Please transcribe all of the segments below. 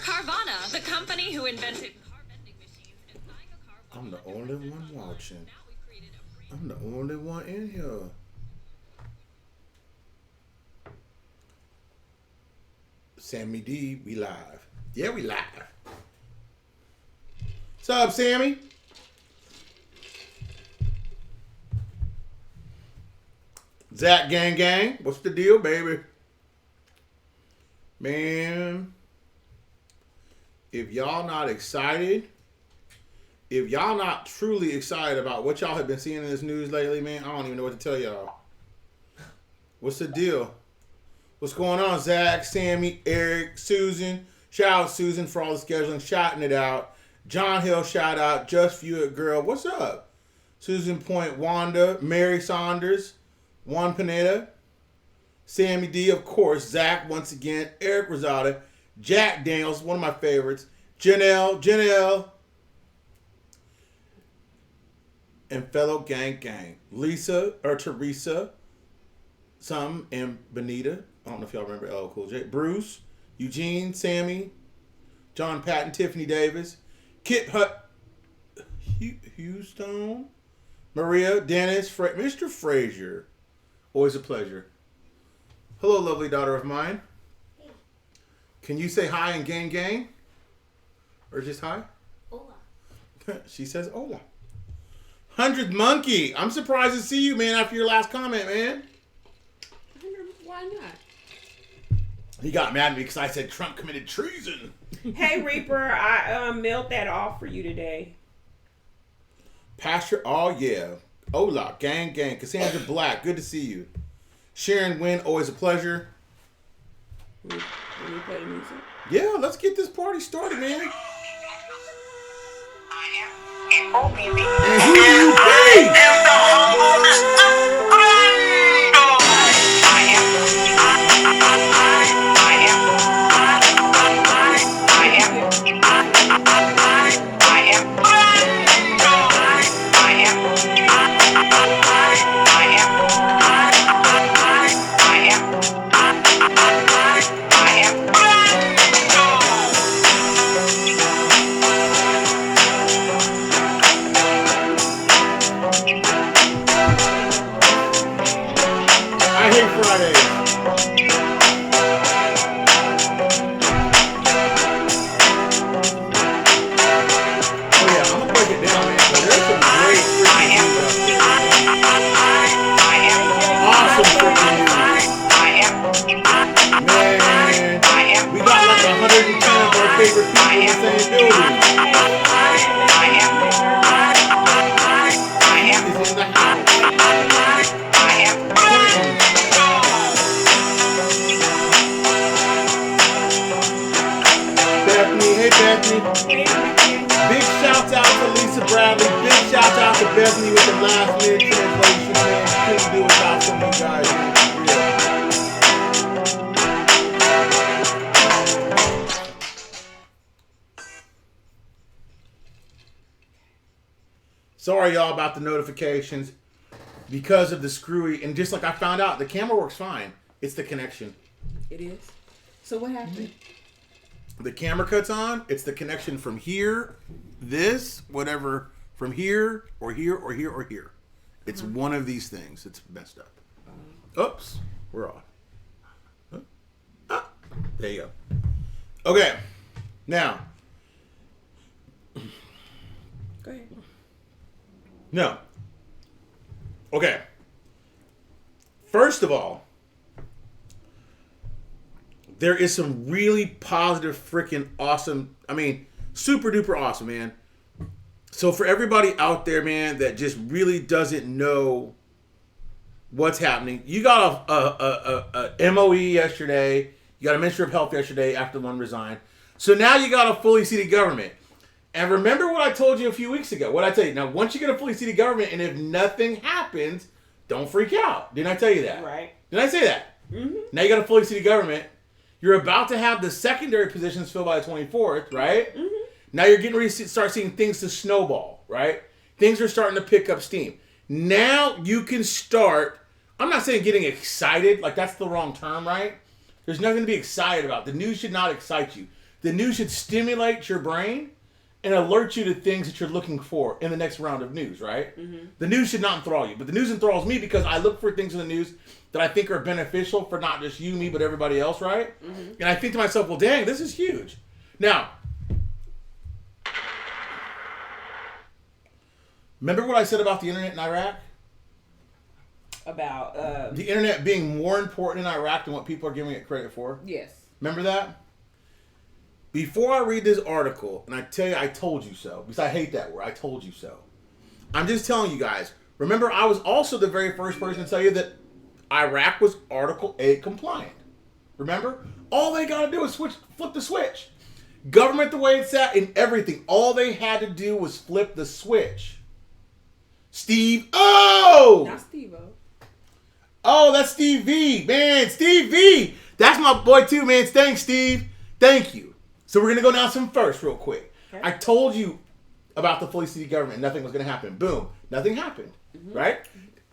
Carvana, the company who invented car vending machines and buying a car. I'm the only one watching. I'm the only one in here. Sammy D, we live. Yeah, we live. What's up, Sammy? Zach gang, what's the deal, baby? Man, if y'all not excited, if y'all not truly excited about what y'all have been seeing in this news lately, man, I don't even know what to tell y'all. What's the deal? What's going on, Zach, Sammy, Eric, Susan? Shout out Susan for all the scheduling, shouting it out. John Hill, shout out. Just View It Girl, what's up? Susan Point, Wanda, Mary Saunders, Juan Pineda, Sammy D, of course, Zach once again, Eric Rosada, Jack Daniels, one of my favorites, Janelle, and fellow gang, Lisa, or Teresa, and Benita, I don't know if y'all remember LL Cool J, Bruce, Eugene, Sammy, John Patton, Tiffany Davis, Kit Houston, Maria, Dennis, Mr. Frazier. Always a pleasure. Hello, lovely daughter of mine. Can you say hi and gang? Or just hi? Hola. She says hola. 100th Monkey. I'm surprised to see you, man, after your last comment, man. Why not? He got mad at me because I said Trump committed treason. Hey, Reaper, I mailed that off for you today. Pastor, oh yeah. Hola, gang. Cassandra Black, good to see you. Sharon Wynn, always a pleasure. Will you play the music? Yeah, let's get this party started, man. And who do you be? Sorry, y'all, about the notifications because of the screwy. And just like I found out, the camera works fine. It's the connection. It is? So what happened? The camera cuts on. It's the connection from here, this, whatever, from here, or here, or here, or here. It's one of these things. It's messed up. Oops. We're on. There you go. Okay. Now. Go ahead. No. Okay. First of all, there is some really positive, freaking awesome, super duper awesome, man. So for everybody out there, man, that just really doesn't know what's happening, you got a MOE yesterday, you got a Minister of Health yesterday after one resigned. So now you got a fully seated government. And remember what I told you a few weeks ago. What I tell you? Now, once you get a fully seated government, and if nothing happens, don't freak out. Didn't I tell you that? Right. Did I say that? Mm-hmm. Now you got a fully seated government. You're about to have the secondary positions filled by the 24th, right? Mm-hmm. Now you're getting ready to start seeing things to snowball, right? Things are starting to pick up steam. Now you can start, I'm not saying getting excited, like that's the wrong term, right? There's nothing to be excited about. The news should not excite you. The news should stimulate your brain and alert you to things that you're looking for in the next round of news, right? The news should not enthrall you, but the news enthralls me because I look for things in the news that I think are beneficial for not just you, me, but everybody else, right? And I think to myself, well, dang, this is huge. Now, remember what I said about the internet in Iraq? About The internet being more important in Iraq than what people are giving it credit for? yes. Remember that? Before I read this article, and I tell you I told you so, because I hate that word, I told you so. I'm just telling you guys, remember I was also the very first person to tell you that Iraq was Article 8 compliant. Remember? All they got to do is flip the switch. Government the way it's at and everything. All they had to do was flip the switch. Steve O! Not Steve-O. Oh, that's Steve V. Man, Steve V. That's my boy too, man. Thanks, Steve. Thank you. So we're going to go down some first real quick. Okay. I told you about the fully seated government. Nothing was going to happen. Boom. Nothing happened. Right?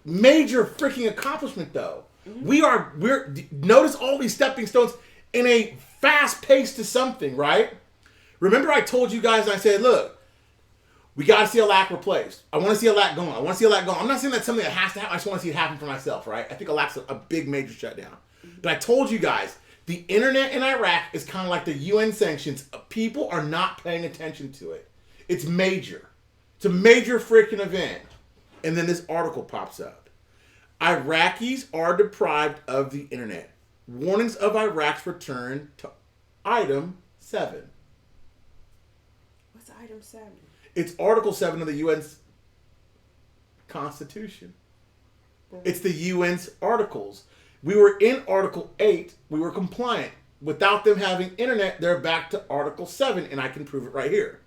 Major freaking accomplishment, though. We're notice all these stepping stones in a fast pace to something, right? Remember I told you guys, I said, look, we got to see Iraq replaced. I want to see Iraq going. I want to see Iraq going. I'm not saying that's something that has to happen. I just want to see it happen for myself, right? I think Iraq's a big major shutdown. But I told you guys, the internet in Iraq is kind of like the UN sanctions. People are not paying attention to it. It's major. It's a major freaking event. And then this article pops up. Iraqis are deprived of the internet. Warnings of Iraq's return to item 7. What's item 7? It's Article 7 of the UN's Constitution. It's the UN's articles. We were in Article 8. We were compliant. Without them having internet, they're back to Article 7, and I can prove it right here.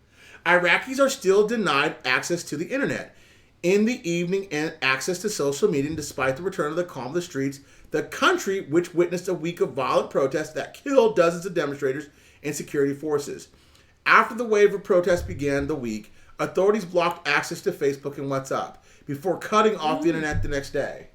Iraqis are still denied access to the internet in the evening and access to social media, despite the return of the calm of the streets, the country which witnessed a week of violent protests that killed dozens of demonstrators and security forces. After the wave of protests began the week, authorities blocked access to Facebook and WhatsApp before cutting off the internet the next day.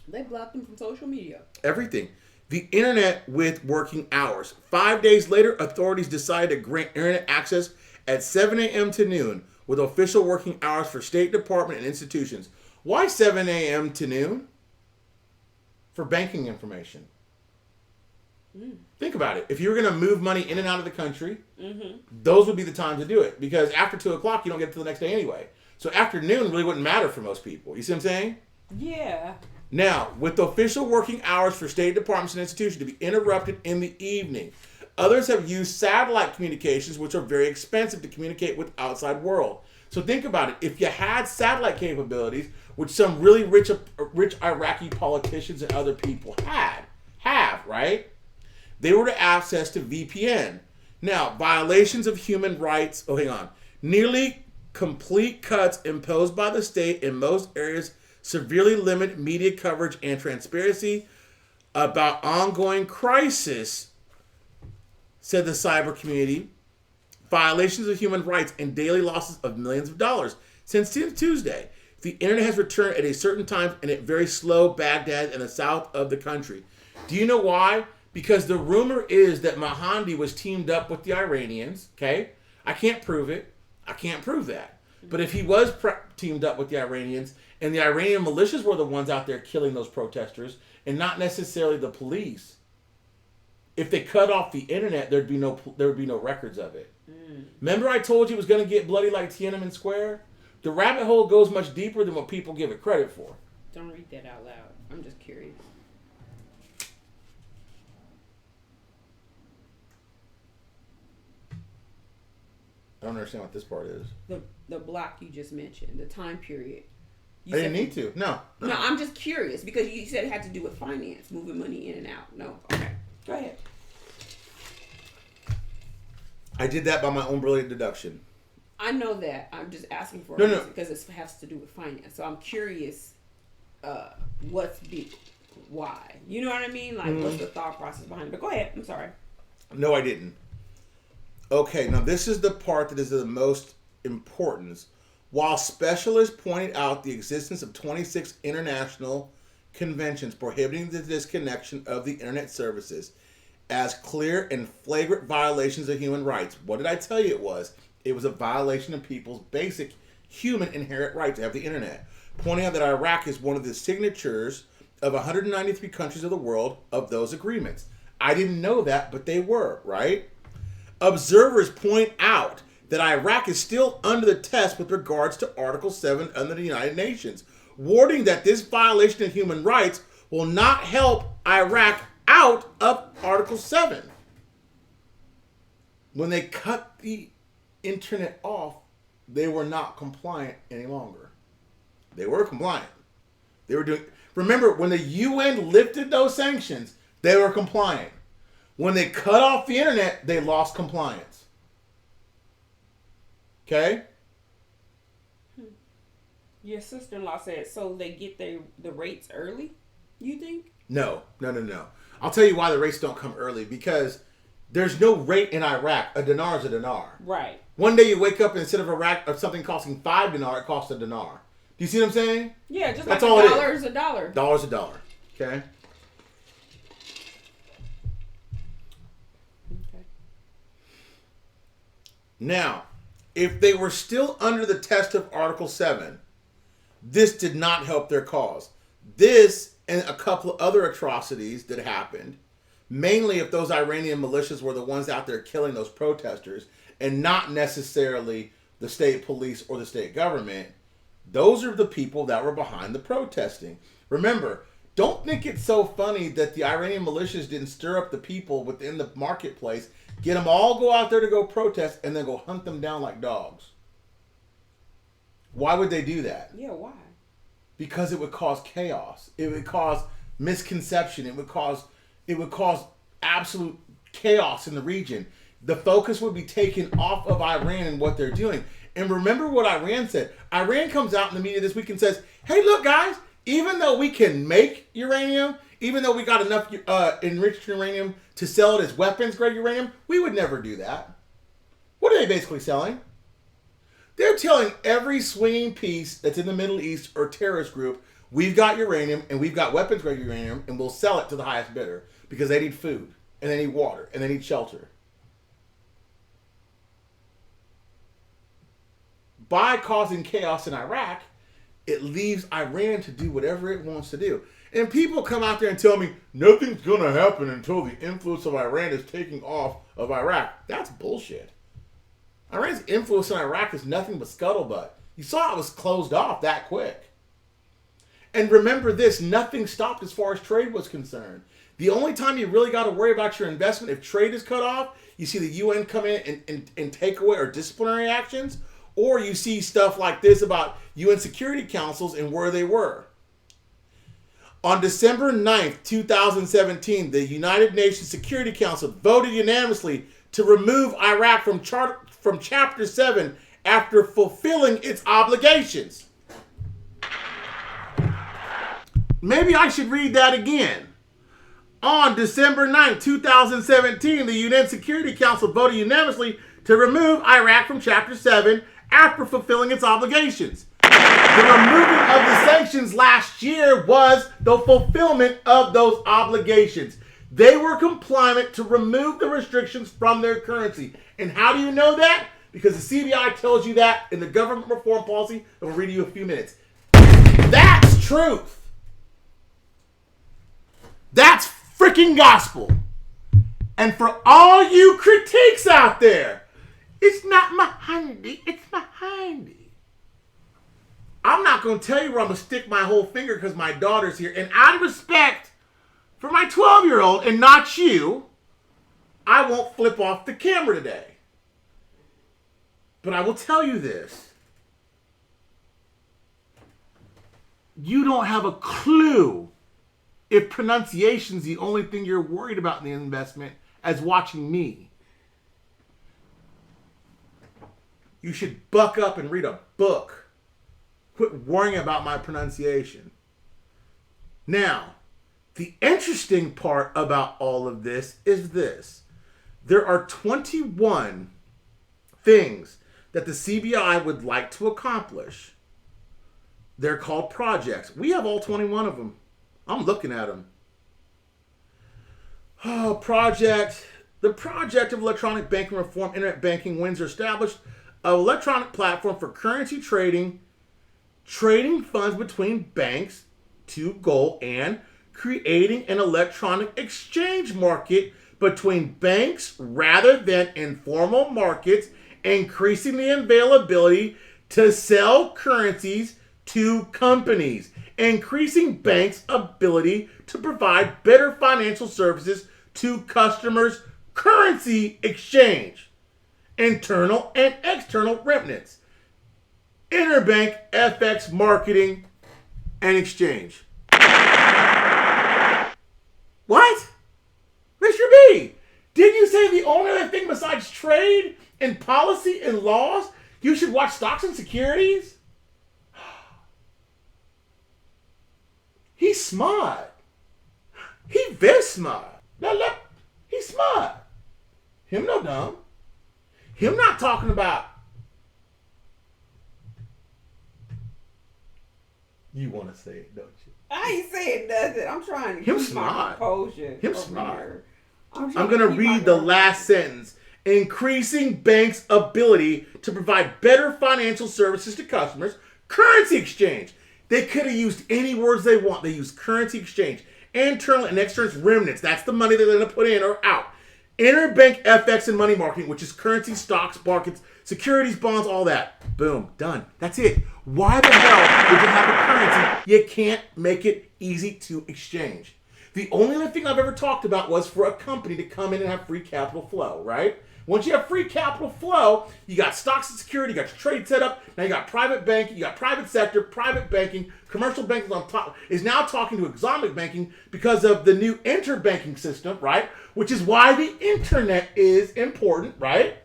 They blocked them from social media. Everything. The internet with working hours. 5 days later, authorities decided to grant internet access at 7 a.m. to noon with official working hours for State Department and institutions. Why 7 a.m. to noon? For banking information. Think about it. If you were going to move money in and out of the country, those would be the times to do it. Because after 2 o'clock, you don't get it till the next day anyway. So afternoon really wouldn't matter for most people. You see what I'm saying? Yeah. Now, with official working hours for state departments and institutions to be interrupted in the evening, others have used satellite communications, which are very expensive to communicate with outside world. So think about it. If you had satellite capabilities, which some really rich Iraqi politicians and other people have, right? They were to access to VPN. Now, violations of human rights, nearly complete cuts imposed by the state in most areas severely limit media coverage and transparency about ongoing crisis, said the cyber community. Violations of human rights and daily losses of millions of dollars. Since Tuesday, the internet has returned at a certain time and at very slow Baghdad and the south of the country. Do you know why? Because the rumor is that Mahdi was teamed up with the Iranians, okay? I can't prove it. I can't prove that. But if he was teamed up with the Iranians, and the Iranian militias were the ones out there killing those protesters, and not necessarily the police, if they cut off the internet, there would be no records of it. Remember I told you it was going to get bloody like Tiananmen Square? The rabbit hole goes much deeper than what people give it credit for. Don't read that out loud. I'm just curious. I don't understand what this part is. The block you just mentioned, the time period. I didn't need to. No, I'm just curious because you said it had to do with finance, moving money in and out. No, okay, go ahead. I did that by my own brilliant deduction. I know that. I'm just asking for No. because it has to do with finance. So I'm curious, why? You know what I mean? Like, what's the thought process behind it? But go ahead. I'm sorry. No, I didn't. Okay, now this is the part that is of the most importance. While specialists pointed out the existence of 26 international conventions prohibiting the disconnection of the internet services, as clear and flagrant violations of human rights. What did I tell you it was? It was a violation of people's basic human inherent right to have the internet. Pointing out that Iraq is one of the signatures of 193 countries of the world of those agreements. I didn't know that, but they were, right? Observers point out that Iraq is still under the test with regards to Article 7 under the United Nations, warning that this violation of human rights will not help Iraq out of Article 7. When they cut the internet off, they were not compliant any longer. They were compliant. They were doing. Remember, when the UN lifted those sanctions, they were compliant. When they cut off the internet, they lost compliance. Okay? Your sister-in-law said, so they get the rates early, you think? No. I'll tell you why the rates don't come early. Because there's no rate in Iraq. A dinar is a dinar. Right. One day you wake up and instead of Iraq of something costing 5 dinar, it costs a dinar. Do you see what I'm saying? Yeah, just That's like all a it dollar is. is a dollar. Dollar's a dollar. Okay? Okay. Now, if they were still under the test of Article 7, this did not help their cause. This and a couple of other atrocities that happened, mainly if those Iranian militias were the ones out there killing those protesters and not necessarily the state police or the state government, those are the people that were behind the protesting. Remember, don't think it's so funny that the Iranian militias didn't stir up the people within the marketplace, get them all go out there to go protest, and then go hunt them down like dogs. Why would they do that? Yeah, why? Because it would cause chaos. It would cause misconception. It would cause absolute chaos in the region. The focus would be taken off of Iran and what they're doing. And remember what Iran said. Iran comes out in the media this week and says, hey, look, guys, even though we can make uranium, even though we got enough enriched uranium to sell it as weapons-grade uranium, we would never do that. What are they basically selling? They're telling every swinging piece that's in the Middle East or terrorist group, we've got uranium and we've got weapons-grade uranium and we'll sell it to the highest bidder because they need food and they need water and they need shelter. By causing chaos in Iraq, it leaves Iran to do whatever it wants to do. And people come out there and tell me, nothing's going to happen until the influence of Iran is taking off of Iraq. That's bullshit. Iran's influence in Iraq is nothing but scuttlebutt. You saw it was closed off that quick. And remember this, nothing stopped as far as trade was concerned. The only time you really got to worry about your investment, if trade is cut off, you see the UN come in and take away or disciplinary actions, or you see stuff like this about UN Security Councils and where they were. On December 9th, 2017, the United Nations Security Council voted unanimously to remove Iraq from Chapter 7 after fulfilling its obligations. Maybe I should read that again. On December 9th, 2017, the UN Security Council voted unanimously to remove Iraq from Chapter 7 after fulfilling its obligations. The removing of the sanctions last year was the fulfillment of those obligations. They were compliant to remove the restrictions from their currency. And how do you know that? Because the CBI tells you that in the government reform policy that we'll read to you in a few minutes. That's truth. That's freaking gospel. And for all you critiques out there, it's not my handy, it's my handy. I'm not going to tell you where I'm going to stick my whole finger because my daughter's here. And out of respect for my 12-year-old and not you, I won't flip off the camera today. But I will tell you this. You don't have a clue if pronunciation's the only thing you're worried about in the investment as watching me. You should buck up and read a book. Quit worrying about my pronunciation. Now, the interesting part about all of this is this. There are 21 things that the CBI would like to accomplish. They're called projects. We have all 21 of them. I'm looking at them. The project of electronic banking reform, internet banking, Windsor established an electronic platform for currency trading funds between banks to goal and creating an electronic exchange market between banks rather than informal markets, increasing the availability to sell currencies to companies, increasing banks' ability to provide better financial services to customers, currency exchange, internal and external remnants, interbank FX marketing and exchange. What? Mr. B, didn't you say the only other thing besides trade and policy and laws you should watch stocks and securities? He's smart. He very smart. Look, he's smart. Him no dumb. Him not talking about. You want to say it, don't you? I ain't saying nothing. I'm trying to Him keep smart. my composure. Him over smart. here. I'm going to read the last sentence. Increasing banks' ability to provide better financial services to customers. Currency exchange. They could have used any words they want. They used currency exchange. Internal and external remnants. That's the money they're going to put in or out. Interbank FX and money marketing, which is currency, stocks, markets, securities, bonds, all that. Boom. Done. That's it. Why the hell would you have a currency you can't make it easy to exchange? The only other thing I've ever talked about was for a company to come in and have free capital flow, right? Once you have free capital flow, you got stocks and security, you got your trade set up, now you got private banking, you got private sector, private banking, commercial banking on top, is now talking to Islamic banking because of the new interbanking system, right? Which is why the internet is important, right?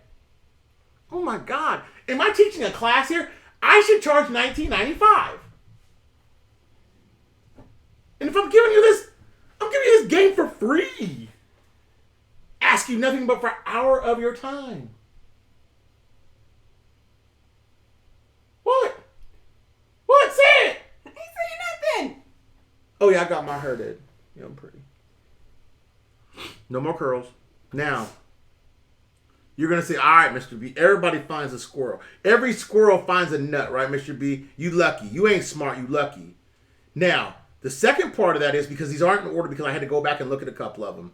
Oh my God. Am I teaching a class here? I should charge $19.95. And if I'm giving you this, I'm giving you this game for free. Ask you nothing but for an hour of your time. What? What? Say it! I ain't saying nothing. Oh yeah, I got my hair did. Yeah, I'm pretty. No more curls. Now, you're going to say, all right, Mr. B, everybody finds a squirrel. Every squirrel finds a nut, right, Mr. B? You lucky. You ain't smart, you lucky. Now, the second part of that is, because these aren't in order because I had to go back and look at a couple of them.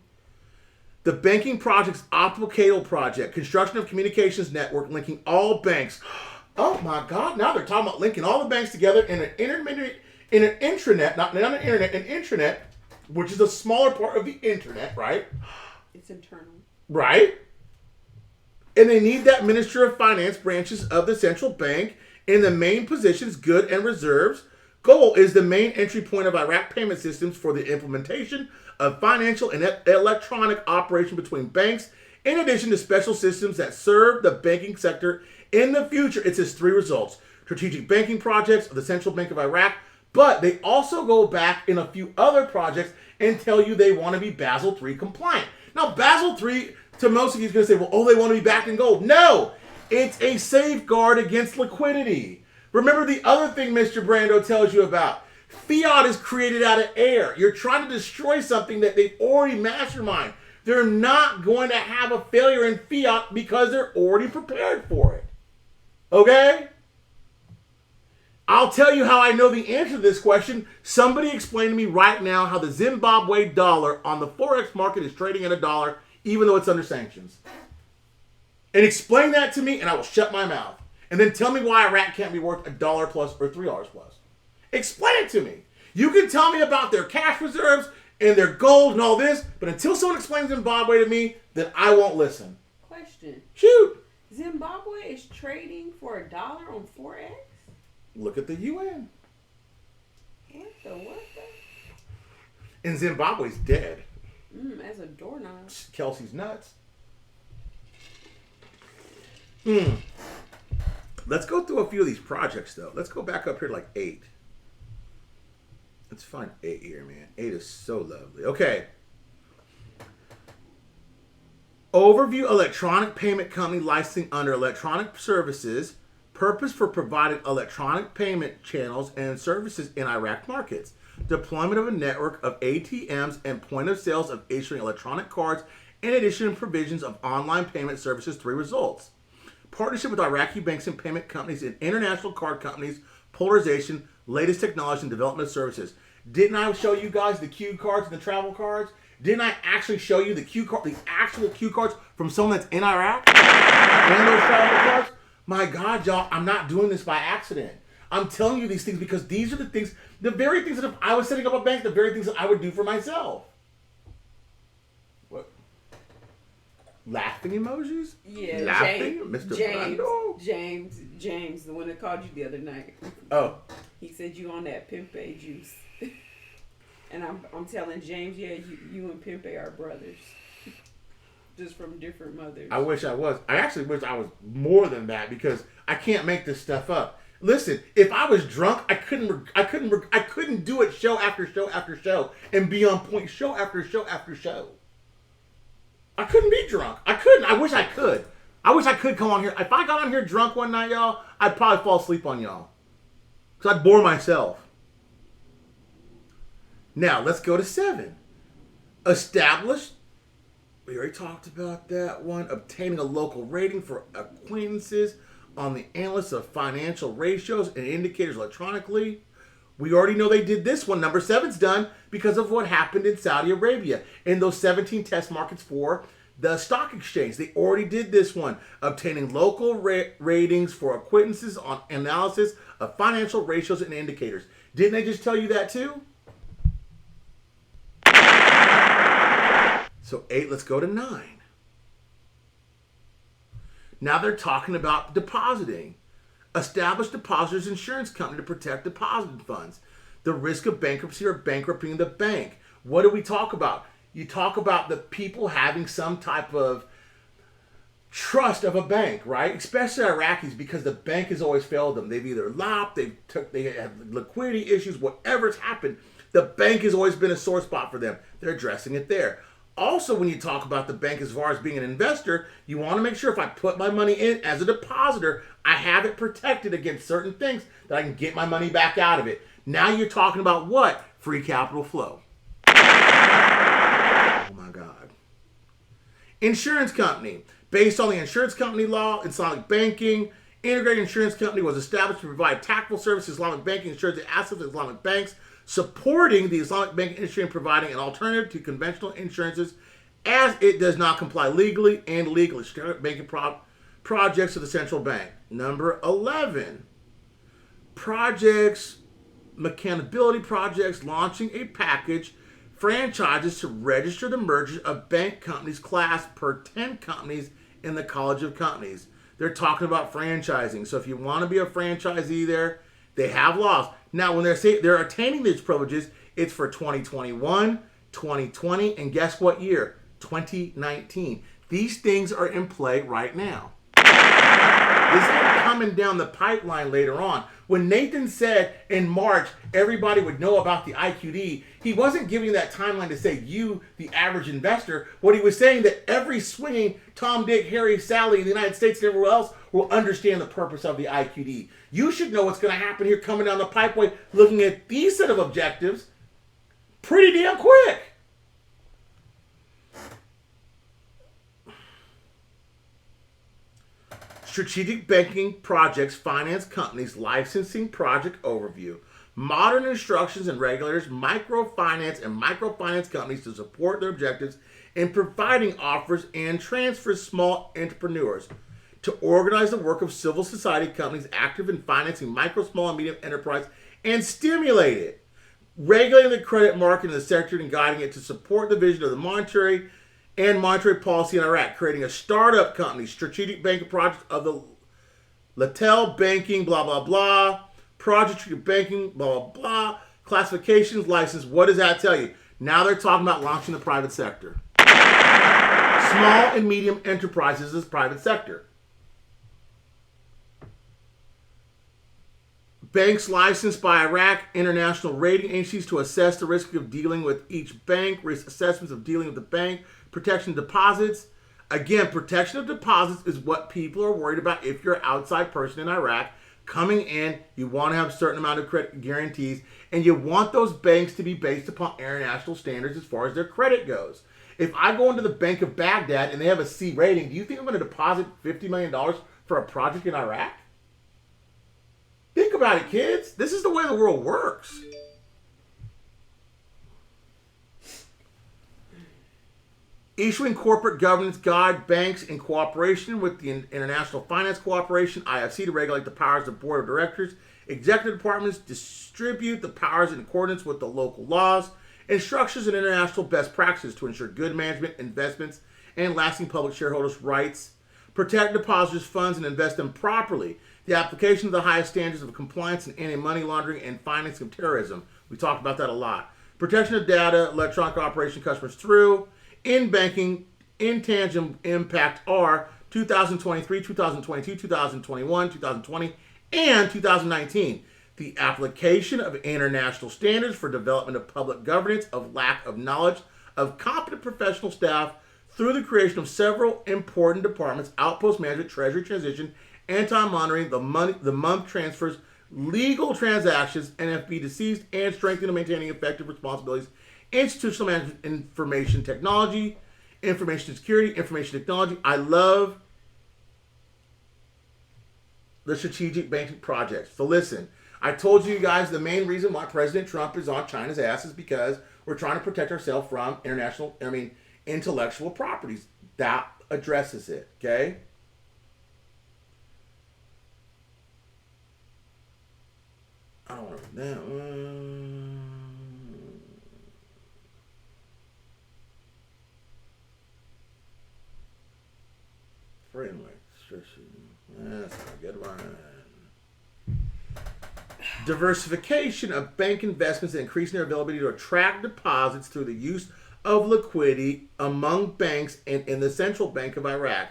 The banking project's optical cable project, construction of communications network linking all banks. Oh my God, now they're talking about linking all the banks together in an intranet, not an internet, an intranet, which is a smaller part of the internet, right? It's internal. Right? And they need that Minister of Finance branches of the central bank in the main positions, good and reserves. Goal is the main entry point of Iraq payment systems for the implementation of financial and electronic operation between banks, in addition to special systems that serve the banking sector in the future. It says 3 results. Strategic banking projects of the Central Bank of Iraq, but they also go back in a few other projects and tell you they want to be Basel III compliant. Now, Basel III, to most of you, is going to say, well, oh, they want to be backed in gold. No, it's a safeguard against liquidity. Remember the other thing Mr. Brando tells you about. Fiat is created out of air. You're trying to destroy something that they've already masterminded. They're not going to have a failure in fiat because they're already prepared for it. Okay? I'll tell you how I know the answer to this question. Somebody explain to me right now how the Zimbabwe dollar on the Forex market is trading at $1, even though it's under sanctions. And explain that to me, and I will shut my mouth. And then tell me why Iraq can't be worth $1 plus or $3 plus. Explain it to me. You can tell me about their cash reserves and their gold and all this, but until someone explains Zimbabwe to me, then I won't listen. Question. Shoot. Zimbabwe is trading for $1 on Forex? Look at the UN. What the what the? And Zimbabwe's dead. As a doorknob. Kelsey's nuts. Let's go through a few of these projects, though. Let's go back up here to like 8. Let's find 8 here, man. 8 is so lovely. Okay. Overview electronic payment company licensing under electronic services. Purpose for providing electronic payment channels and services in Iraq markets. deployment of a network of ATMs and point of sales of issuing electronic cards, in addition to provisions of online payment services. 3 results. Partnership with Iraqi banks and payment companies and international card companies, polarization, latest technology, and development of services. Didn't I show you guys the Q cards and the travel cards? Didn't I actually show you the the actual Q cards from someone that's in Iraq? And those travel cards? My God, y'all, I'm not doing this by accident. I'm telling you these things because these are the things, the very things that if I was setting up a bank, the very things that I would do for myself. What? Laughing emojis? Yeah, Laughing? Mr. Brando? James, the one that called you the other night. Oh. He said you on that Pimpe juice. And I'm telling James, yeah, you and Pimpe are brothers. Just from different mothers. I wish I was. I actually wish I was more than that because I can't make this stuff up. Listen, if I was drunk, I couldn't do it show after show after show and be on point show after show after show. I couldn't be drunk. I couldn't. I wish I could. I wish I could come on here. If I got on here drunk one night, y'all, I'd probably fall asleep on y'all. Because I'd bore myself. Now, let's go to 7. Established. We already talked about that one. Obtaining a local rating for acquaintances on the analysis of financial ratios and indicators electronically. We already know they did this one. Number 7's done because of what happened in Saudi Arabia in those 17 test markets for the stock exchange. They already did this one. Obtaining local ratings for acquaintances on analysis of financial ratios and indicators. Didn't they just tell you that too? So 8, let's go to 9. Now they're talking about depositing. Establish depositors insurance company to protect deposited funds. The risk of bankruptcy or bankrupting the bank. What do we talk about? You talk about the people having some type of trust of a bank, right? Especially Iraqis, because the bank has always failed them. They've either lopped, they have liquidity issues, whatever's happened. The bank has always been a sore spot for them. They're addressing it there. Also, when you talk about the bank as far as being an investor, you want to make sure if I put my money in as a depositor, I have it protected against certain things that I can get my money back out of it. Now you're talking about what? Free capital flow. Oh my God. Insurance company. Based on the insurance company law, Islamic banking, integrated insurance company was established to provide tactful services, Islamic banking, insures the assets of Islamic banks, supporting the Islamic banking industry and providing an alternative to conventional insurances as it does not comply legally and legally. Banking projects of the central bank. Number 11, projects, mechanability projects, launching a package, franchises to register the mergers of bank companies class per 10 companies in the College of Companies. They're talking about franchising. So if you want to be a franchisee there, they have laws. Now, when they're attaining these privileges, it's for 2021, 2020, and guess what year? 2019. These things are in play right now. This is coming down the pipeline later on. When Nathan said in March everybody would know about the IQD, he wasn't giving that timeline to say you, the average investor. What he was saying that every swinging Tom, Dick, Harry, Sally in the United States and everywhere else will understand the purpose of the IQD. You should know what's going to happen here coming down the pipeway looking at these set of objectives pretty damn quick. Strategic banking projects, finance companies, licensing project overview, modern instructions and regulators, microfinance and microfinance companies to support their objectives in providing offers and transfers small entrepreneurs, to organize the work of civil society companies active in financing micro, small, and medium enterprise and stimulate it, regulating the credit market in the sector and guiding it to support the vision of the monetary policy in Iraq, creating a startup company, strategic banking project of the Latel banking, blah, blah, blah, project strategic banking, blah, blah, blah, classifications, license. What does that tell you? Now they're talking about launching the private sector. Small and medium enterprises is private sector. Banks licensed by Iraq international rating agencies to assess the risk of dealing with each bank, risk assessments of dealing with the bank, protection of deposits. Again, protection of deposits is what people are worried about if you're an outside person in Iraq. coming in. You want to have a certain amount of credit guarantees, and you want those banks to be based upon international standards as far as their credit goes. If I go into the Bank of Baghdad and they have a C rating, do you think I'm going to deposit $50 million for a project in Iraq? Think about it, kids. This is the way the world works. Issuing corporate governance guide banks in cooperation with the International Finance Cooperation, IFC, to regulate the powers of board of directors. Executive departments distribute the powers in accordance with the local laws, instructions, and international best practices to ensure good management, investments, and lasting public shareholders' rights. Protect depositors' funds and invest them properly. The application of the highest standards of compliance and anti-money laundering and financing of terrorism. We talked about that a lot. Protection of data, electronic operation customers through. In banking, intangible impact are 2023, 2022, 2021, 2020, and 2019. The application of international standards for development of public governance, of lack of knowledge of competent professional staff through the creation of several important departments, outpost management, treasury transition, anti-monitoring, the month transfers, legal transactions, NFB deceased, and strengthening and maintaining effective responsibilities, institutional management, information technology, information security, information technology. I love the strategic banking projects. So listen, I told you guys the main reason why President Trump is on China's ass is because we're trying to protect ourselves from intellectual properties. That addresses it, okay? I don't want that one. Framework. That's a good one. Diversification of bank investments and increasing their ability to attract deposits through the use of liquidity among banks and in the Central Bank of Iraq.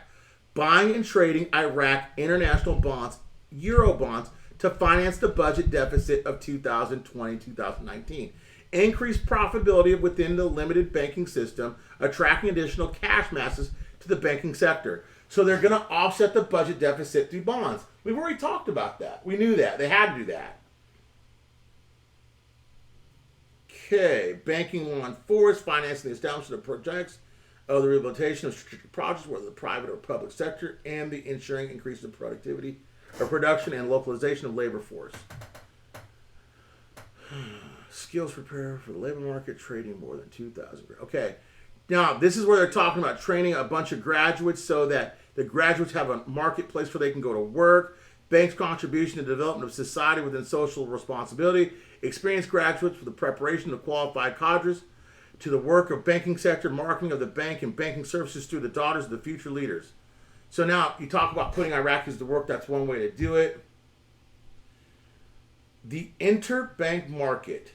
Buying and trading Iraq international bonds, Euro bonds, to finance the budget deficit of 2020-2019. Increase profitability within the limited banking system, attracting additional cash masses to the banking sector. So they're going to offset the budget deficit through bonds. We've already talked about that. We knew that. They had to do that. Okay. Banking on force, financing the establishment of projects, of the rehabilitation of strategic projects, whether the private or public sector, and the ensuring increase of productivity or production and localization of labor force. Skills prepare for the labor market, trading more than 2,000. Okay. Now, this is where they're talking about training a bunch of graduates so that the graduates have a marketplace where they can go to work. Banks' contribution to the development of society within social responsibility. Experienced graduates for the preparation of qualified cadres to the work of banking sector, marketing of the bank and banking services through the daughters of the future leaders. So now you talk about putting Iraqis to work. That's one way to do it. The interbank market.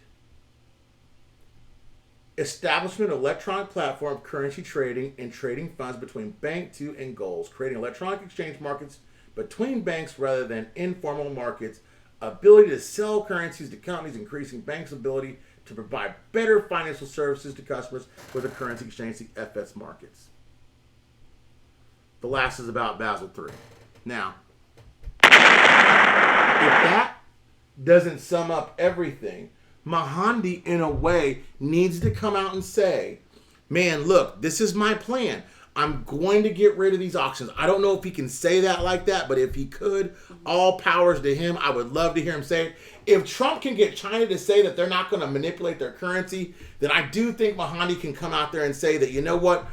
Establishment of electronic platform of currency trading and trading funds between bank to and goals. Creating electronic exchange markets between banks rather than informal markets. Ability to sell currencies to companies, increasing banks' ability to provide better financial services to customers with the currency exchange, the FX markets. The last is about Basel III. Now, if that doesn't sum up everything, Mahandi, in a way, needs to come out and say, man, look, this is my plan. I'm going to get rid of these auctions. I don't know if he can say that like that, but if he could, all powers to him. I would love to hear him say it. If Trump can get China to say that they're not going to manipulate their currency, then I do think Mahandi can come out there and say that, you know what,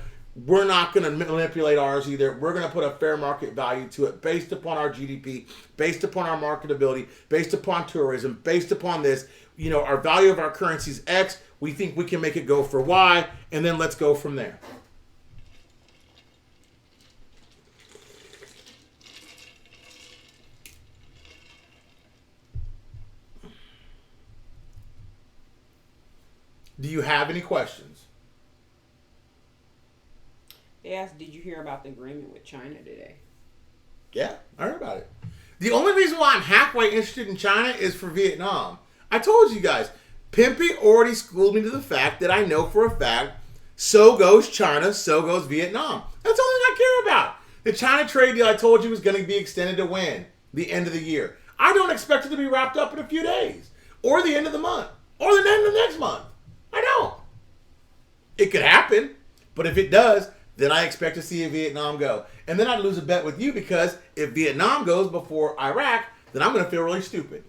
we're not going to manipulate ours either. We're going to put a fair market value to it based upon our GDP, based upon our marketability, based upon tourism, based upon this. You know, our value of our currency is X. We think we can make it go for Y, and then let's go from there. Do you have any questions? They asked, did you hear about the agreement with China today? Yeah, I heard about it. The only reason why I'm halfway interested in China is for Vietnam. I told you guys, Pimpy already schooled me to the fact that I know for a fact, so goes China, so goes Vietnam. That's the only thing I care about. The China trade deal I told you was going to be extended to when? The end of the year. I don't expect it to be wrapped up in a few days, or the end of the month, or the end of the next month. I don't. It could happen, but if it does, then I expect to see Vietnam go. And then I'd lose a bet with you because if Vietnam goes before Iraq, then I'm going to feel really stupid.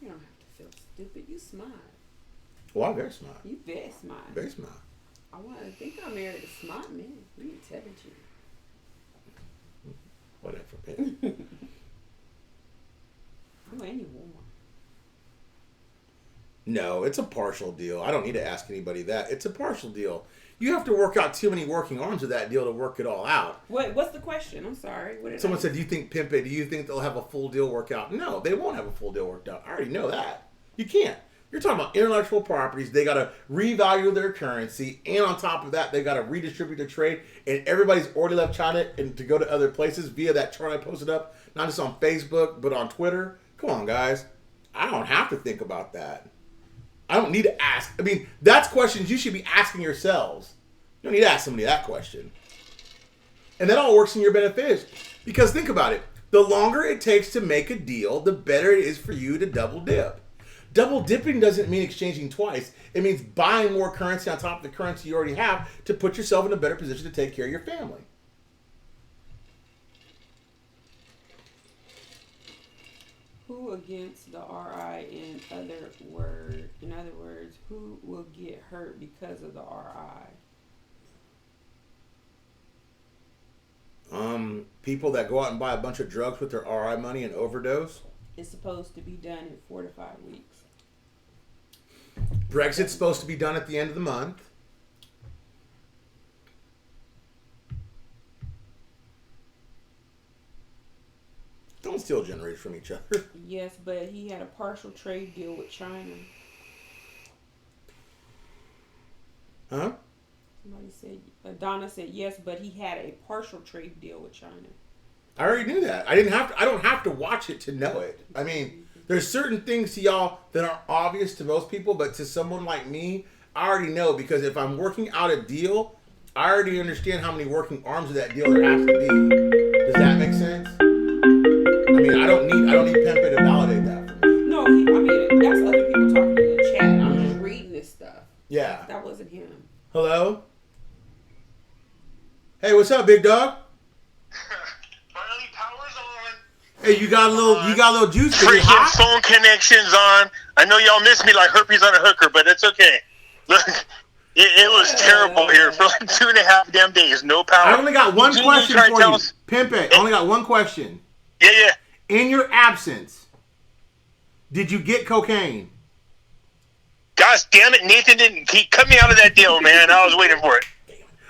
You don't have to feel stupid. You smart. Well, I'm very smart. You very smart. Very smart. I want to think I married a smart man. We intelligent. Whatever, man. Oh, and you warm. No, it's a partial deal. I don't need to ask anybody that. It's a partial deal. You have to work out too many working arms of that deal to work it all out. Wait, what's the question? I'm sorry. What did Someone said, do you think they'll have a full deal worked out? No, they won't have a full deal worked out. I already know that. You can't. You're talking about intellectual properties. They got to revalue their currency. And on top of that, they got to redistribute the trade. And everybody's already left China and to go to other places via that chart I posted up. Not just on Facebook, but on Twitter. Come on, guys. I don't have to think about that. I don't need to ask. I mean, that's questions you should be asking yourselves. You don't need to ask somebody that question. And that all works in your benefit. Because think about it. The longer it takes to make a deal, the better it is for you to double dip. Double dipping doesn't mean exchanging twice. It means buying more currency on top of the currency you already have to put yourself in a better position to take care of your family. Who against the RI in other words, who will get hurt because of the RI? People that go out and buy a bunch of drugs with their RI money and overdose. It's supposed to be done in 4 to 5 weeks. Brexit's supposed to be done at the end of the month. Don't steal generate from each other. Yes, but he had a partial trade deal with China. Huh? Somebody said, Donna said yes, but he had a partial trade deal with China. I already knew that. I don't have to watch it to know it. I mean, there's certain things to y'all that are obvious to most people, but to someone like me, I already know because if I'm working out a deal, I already understand how many working arms of that deal there has to be. Does that make sense? I mean, I don't need Pempe to validate that for me. No, that's other people talking in the chat. I'm just reading this stuff. Yeah. That wasn't him. Hello? Hey, what's up, big dog? Finally, power's on. Hey, you got a little juice. Freaking phone connections on. I know y'all miss me like herpes on a hooker, but it's okay. Look, it was terrible here for like 2.5 damn days. No power. I only got one question for you. Pimpe, I only got one question. Yeah. In your absence, did you get cocaine? Gosh damn it, Nathan didn't. He cut me out of that deal, man. I was waiting for it.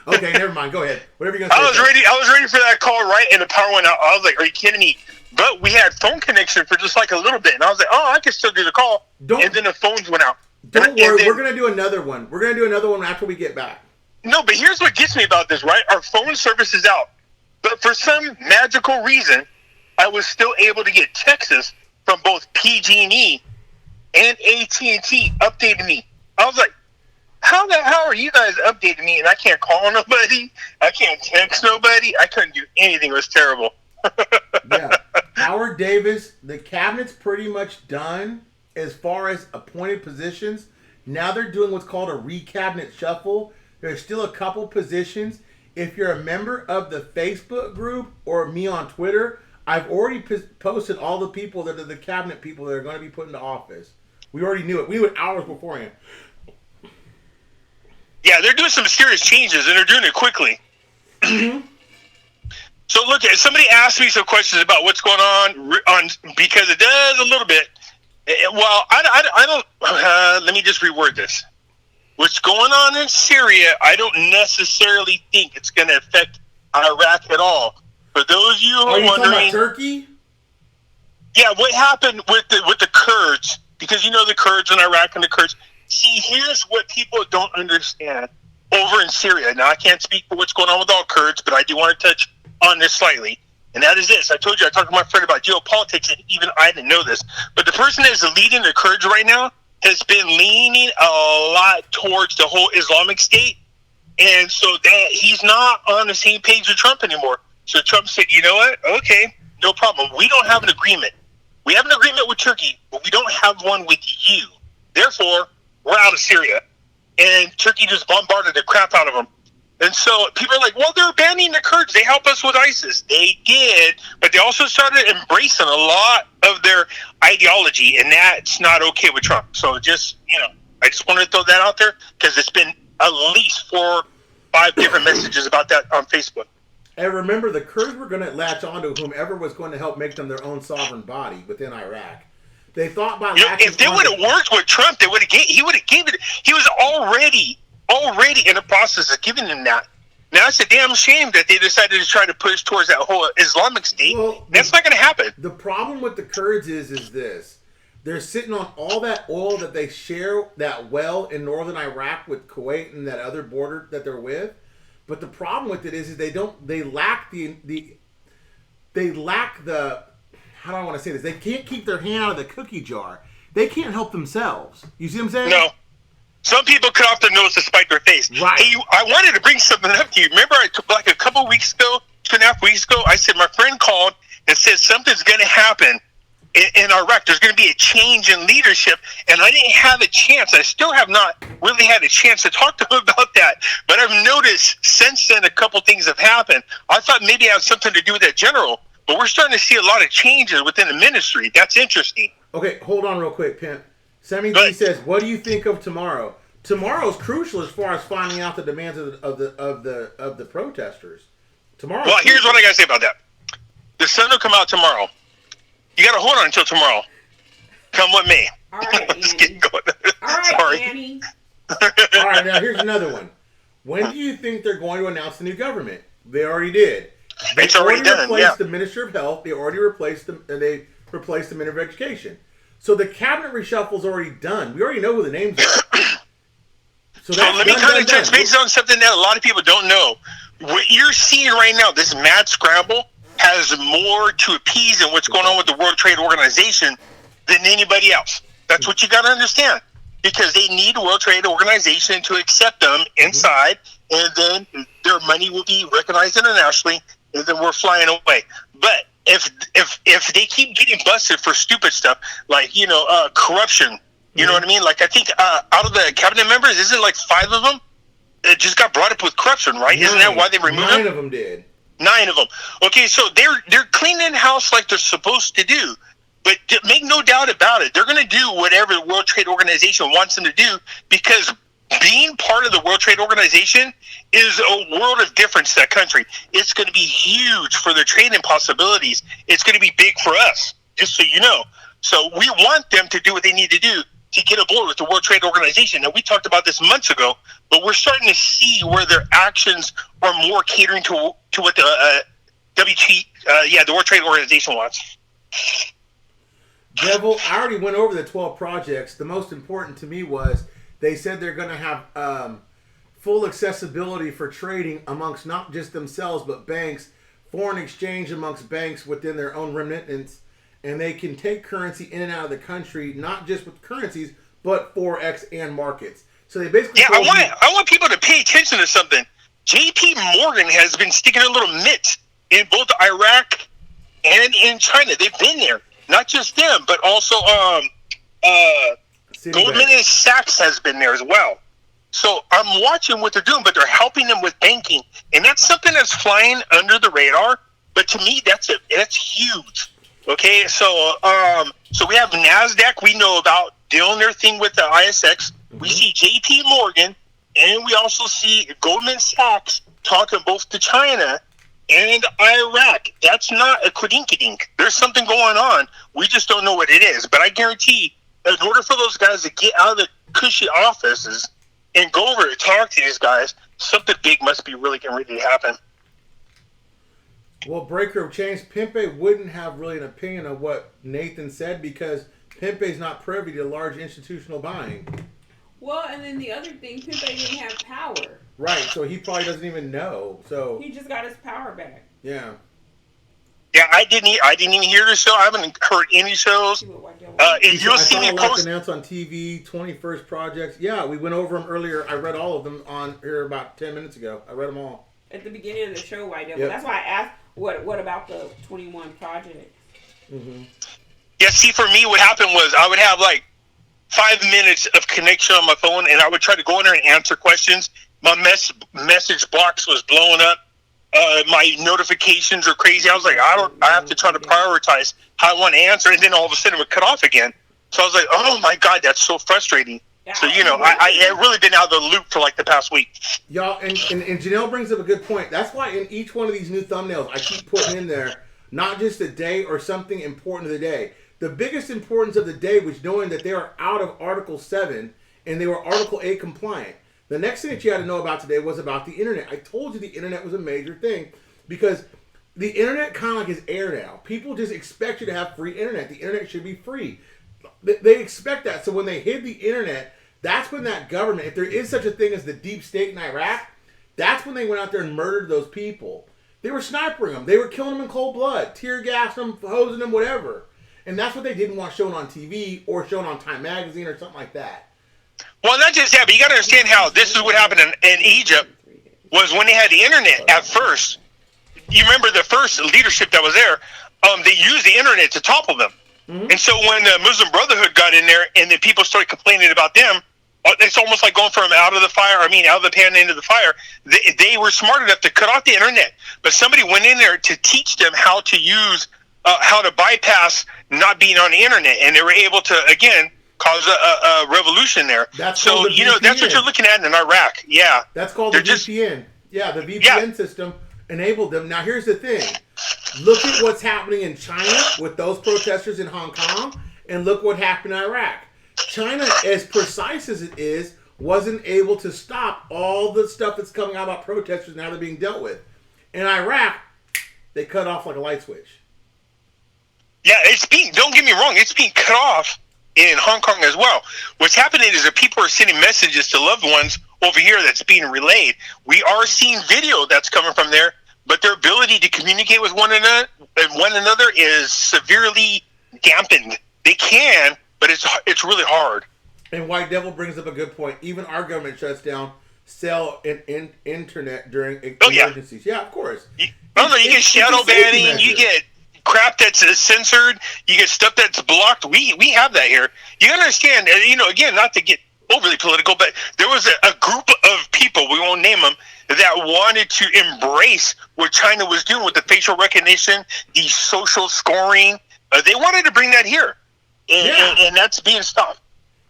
Okay, never mind. Go ahead. Whatever you're gonna say. I was ready for that call, right? And the power went out. I was like, "Are you kidding me?" But we had phone connection for just like a little bit, and I was like, "Oh, I can still do the call." And then the phones went out. Don't worry, we're gonna do another one. We're gonna do another one after we get back. No, but here's what gets me about this, right? Our phone service is out, but for some magical reason, I was still able to get texts from both PG&E and AT&T updating me. I was like, how the hell are you guys updating me and I can't call nobody? I can't text nobody? I couldn't do anything. It was terrible. Yeah. Howard Davis, the cabinet's pretty much done as far as appointed positions. Now they're doing what's called a re-cabinet shuffle. There's still a couple positions. If you're a member of the Facebook group or me on Twitter, I've already posted all the people that are the cabinet people that are going to be put into office. We already knew it. We knew it hours beforehand. Yeah, they're doing some serious changes, and they're doing it quickly. Mm-hmm. So look, somebody asked me some questions about what's going on because it does a little bit. Well, I don't. Let me just reword this. What's going on in Syria, I don't necessarily think it's going to affect Iraq at all. For those of you who are you wondering, talking about Turkey? Yeah, what happened with the Kurds? Because you know the Kurds in Iraq and the Kurds. See, here's what people don't understand over in Syria. Now, I can't speak for what's going on with all Kurds, but I do want to touch on this slightly. And that is this. I told you, I talked to my friend about geopolitics, and even I didn't know this. But the person that is leading the Kurds right now has been leaning a lot towards the whole Islamic State And so that he's not on the same page with Trump anymore. So Trump said, you know what? Okay, no problem. We don't have an agreement. We have an agreement with Turkey, but we don't have one with you. Therefore, we're out of Syria. And Turkey just bombarded the crap out of them. And so people are like, well, they're abandoning the Kurds. They help us with ISIS. They did, but they also started embracing a lot of their ideology, and that's not okay with Trump. So just, I just wanted to throw that out there because it's been at least 4 or 5 different messages about that on Facebook. And remember, the Kurds were going to latch on to whomever was going to help make them their own sovereign body within Iraq. They thought by latching if they would have worked with Trump, he would have given it. He was already in the process of giving them that. Now it's a damn shame that they decided to try to push towards that whole Islamic state. Well, that's not going to happen. The problem with the Kurds is this: they're sitting on all that oil that they share that well in northern Iraq with Kuwait and that other border that they're with. But the problem with it is they lack the how do I want to say this? They can't keep their hand out of the cookie jar. They can't help themselves. You see what I'm saying? No. Some people cut off their nose to spite their face. Right. Hey, I wanted to bring something up to you. Remember, like a couple weeks ago, 2.5 weeks ago, I said my friend called and said something's going to happen in Iraq. There's going to be a change in leadership, and I didn't have a chance. I still have not really had a chance to talk to him about that. But I've noticed since then a couple things have happened. I thought maybe it had something to do with that general. But we're starting to see a lot of changes within the ministry. That's interesting. Okay, hold on real quick, Pimp. Sammy D says, "What do you think of tomorrow? Tomorrow's crucial as far as finding out the demands of the protesters. Tomorrow." Well, here's what I gotta say about that. The sun will come out tomorrow. You gotta hold on until tomorrow. Come with me. All right, Let's get going. All right, Sorry. Annie. All right, now here's another one. When do you think they're going to announce the new government? They already did. It's already done. Replaced the Minister of Health. They already replaced them. They replaced the Minister of Education. So the cabinet reshuffle is already done. We already know who the names are. So let me kind of touch base on something that a lot of people don't know. What you're seeing right now, this mad scramble, has more to appease in what's going on with the World Trade Organization than anybody else. That's what you got to understand. Because they need the World Trade Organization to accept them inside, and then their money will be recognized internationally, and then we're flying away. But if they keep getting busted for stupid stuff like corruption, you know what I mean? Like I think out of the cabinet members, isn't it like 5 of them that just got brought up with corruption, right? Isn't that why they removed them? 9 of them did. 9 of them. Okay, so they're cleaning house like they're supposed to do. But make no doubt about it, they're going to do whatever the World Trade Organization wants them to do, because being part of the World Trade Organization is a world of difference to that country. It's going to be huge for their trading possibilities. It's going to be big for us, just so you know. So we want them to do what they need to do to get aboard with the World Trade Organization. Now, we talked about this months ago, but we're starting to see where their actions are more catering to what the the World Trade Organization wants. Devil, I already went over the 12 projects. The most important to me was they said they're going to have full accessibility for trading amongst not just themselves, but banks, foreign exchange amongst banks within their own remittance, and they can take currency in and out of the country, not just with currencies, but Forex and markets. So they basically... Yeah, I want people to pay attention to something. J.P. Morgan has been sticking a little mitt in both Iraq and in China. They've been there. Not just them, but also Goldman Sachs has been there as well. So I'm watching what they're doing, but they're helping them with banking, and that's something that's flying under the radar. But to me, that's huge. Okay, so we have NASDAQ. We know about doing their thing with the ISX. We see J.P. Morgan, and we also see Goldman Sachs talking both to China and Iraq. That's not a quidink-a-dink. There's something going on. We just don't know what it is. But I guarantee, in order for those guys to get out of the cushy offices and go over and talk to these guys, something big must be really getting ready to happen. Well, breaker of chains, Pimpe wouldn't have really an opinion of what Nathan said because Pimpe's not privy to large institutional buying. Well, and then the other thing, Pimpe didn't have power. Right, so he probably doesn't even know. So he just got his power back. Yeah. Yeah, I didn't even hear the show. I haven't heard any shows. See what White Devil. You'll see me post. Announced on TV, 21st projects. Yeah, we went over them earlier. I read all of them on here about 10 minutes ago. I read them all. At the beginning of the show, White Devil. Yep. That's why I asked, what about the 21 projects? Mm-hmm. Yeah, see, for me, what happened was I would have like 5 minutes of connection on my phone, and I would try to go in there and answer questions. My message box was blowing up. My notifications are crazy. I was like, I have to try to prioritize how I want to answer, and then all of a sudden it would cut off again. So I was like, oh my God, that's so frustrating. Yeah, so, I really been out of the loop for like the past week. Y'all, and Janelle brings up a good point. That's why in each one of these new thumbnails, I keep putting in there, not just a day or something important of the day. The biggest importance of the day was knowing that they are out of Article 7 and they were Article 8 compliant. The next thing that you had to know about today was about the internet. I told you the internet was a major thing because the internet kind of like is air now. People just expect you to have free internet. The internet should be free. They expect that. So when they hid the internet, that's when that government, if there is such a thing as the deep state in Iraq, that's when they went out there and murdered those people. They were snipering them. They were killing them in cold blood, tear gassing them, hosing them, whatever. And that's what they didn't want shown on TV or shown on Time Magazine or something like that. Well, not just that, but you got to understand how this is what happened in Egypt was when they had the internet at first. You remember the first leadership that was there, they used the internet to topple them. Mm-hmm. And so when the Muslim Brotherhood got in there and then people started complaining about them, it's almost like going from out of the pan into the fire. They were smart enough to cut off the internet, but somebody went in there to teach them how to use, how to bypass not being on the internet, and they were able to, again, cause a revolution there. That's so, that's what you're looking at in Iraq. Yeah. That's called the VPN. Yeah, the VPN system enabled them. Now, here's the thing. Look at what's happening in China with those protesters in Hong Kong, and look what happened in Iraq. China, as precise as it is, wasn't able to stop all the stuff that's coming out about protesters and how they're being dealt with. In Iraq, they cut off like a light switch. Yeah, don't get me wrong, it's being cut off in Hong Kong as well. What's happening is that people are sending messages to loved ones over here that's being relayed. We are seeing video that's coming from there, but their ability to communicate with one another is severely dampened. They can, but it's really hard. And White Devil brings up a good point. Even our government shuts down cell and internet during emergencies. Yeah, of course. You get shadow banning, you get crap that's censored, you get stuff that's blocked. We have that here. You understand, again, not to get overly political, but there was a group of people, we won't name them, that wanted to embrace what China was doing with the facial recognition, the social scoring. They wanted to bring that here, and that's being stopped.